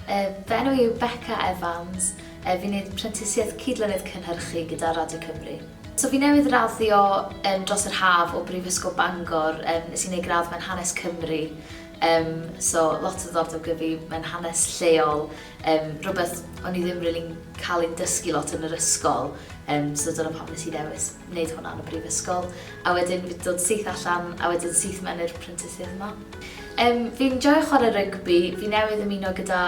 Fy enw yw Becca Evans. Fi'n gwneud prentisiaeth cydlynydd cynhyrchu gyda Radio Cymru. So fi newydd raddio dros yr haf o Brifysgol Bangor. Nes i wneud gradd mewn hanes Cymru. So lot o ddordeb gyda fi mewn hanes lleol. Rhywbeth o'n i ddim rili'n cael ei dysgu lot yn yr ysgol. So dyna pam nes i ddewis wneud hwnna yn y Brifysgol. A wedyn fi dod syth allan a wedyn syth mewn i'r prentisiaeth yma. Fi'n joio chwarae rygbi. Fi newydd ymuno gyda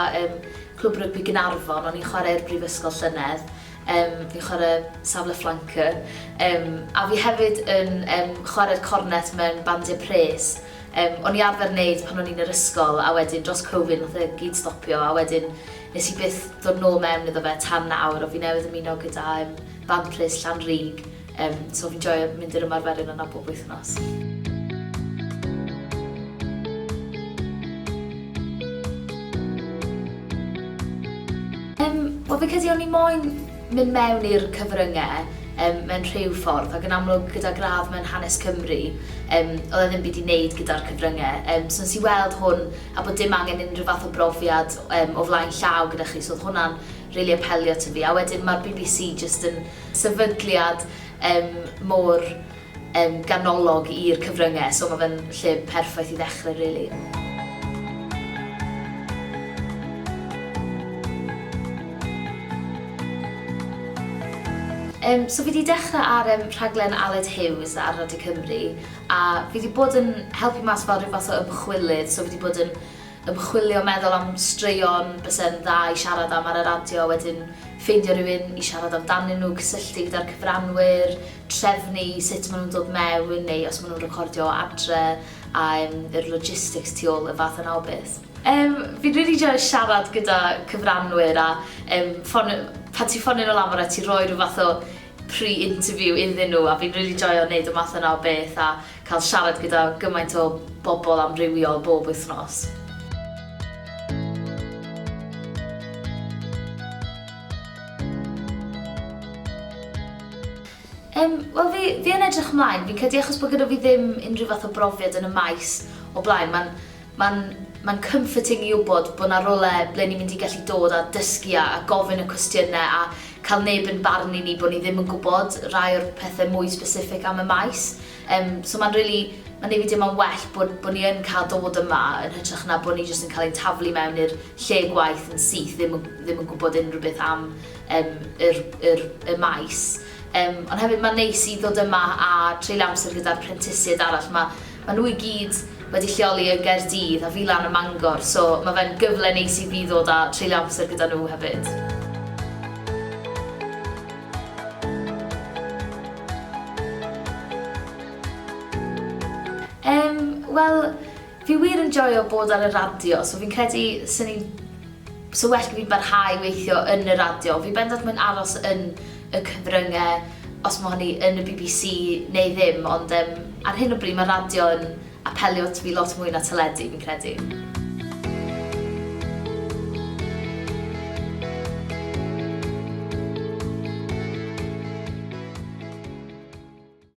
clwb rygbi Gaernarfon, o'n i'n chwarae'r Brifysgol llynedd. Fi'n chwarae safle flanker. A fi hefyd yn chwarae'r cornet mewn bandiau pres. O'n i arfer wneud pan o'n i'n yr ysgol, a wedyn dros Covid nath e gyd stopio, a wedyn nes i byth dod nôl mewn iddo fe tan nawr, o fi newydd ymuno gyda band pres Llanrug. So fi'n joio mynd i'r ymarferyn yna bob wythnos. Wel, fi'n credu o'n i moyn mynd mewn i'r cyfryngau mewn rhyw ffordd, ac yn amlwg gyda gradd mewn hanes Cymru, oedd e ddim byd i wneud gyda'r cyfryngau. So nes i weld hwn a bod dim angen unrhyw fath o brofiad o flaen llaw gyda chi, so oedd hwnna'n rili apelio to fi. A wedyn mae'r BBC jyst yn sefydliad mor ganolog i'r cyfryngau, so mae fe'n lle perffaith i ddechrau, rili. So fi wedi dechrau ar rhaglen Aled Hughes ar Radio Cymru, a fi wedi bod yn helpu mas fel rhyw fath o ymchwilydd, so fi wedi bod yn ymchwilio meddwl am straeon byse'n dda i siarad am ar y radio, wedyn ffeindio rhywun i siarad amdanyn nhw, cysylltu gyda'r cyfranwyr, trefnu sut maen nhw'n dod mewn, neu os maen nhw'n recordio adre, a yr logistics tu ôl y fath yna o beth. Fi'n rili joio siarad gyda cyfranwyr, a pan ti'n ffonio nhw lan ti roi rhyw fath o pre-interview iddyn nhw, a fi'n rili joio wneud y math yna o beth a cael siarad gyda gymaint o bobl amrywiol bob wythnos. Wel, fi yn edrych ymlaen. Fi'n credu achos bod gyda fi ddim unrhyw fath o brofiad yn y maes o blaen. Mae'n comforting i wybod bod yna role ble ni'n mynd i gallu dod a dysgu a gofyn y cwestiynau a cael neb yn barnu ni bod ni ddim yn gwybod rai o'r pethau mwy specific am y maes. So mae'n neud fi dim ond well bod ni yn cael dod yma yn hytrach na bod ni jyst yn cael ein taflu mewn i'r lle gwaith yn syth, ddim yn gwybod unrhyw beth am y maes. Ond hefyd mae'n neis i ddod yma a treulio amser gyda'r prentisiaid arall. Mae nhw i gyd wedi lleoli yn Gaerdydd a fi lan y Mangor, so mae fe'n gyfle neis i fi ddod a treulio amser gyda nhw hefyd. Wel, fi wir yn joio bod ar y radio, so fi'n credu so well fi'n barhau weithio yn y radio. Fi bendant mae'n aros yn y cyfryngau os mae hynny yn y BBC neu ddim, ond ar hyn o bryd mae radio yn apelio at fi lot mwy na teledu, fi'n credu.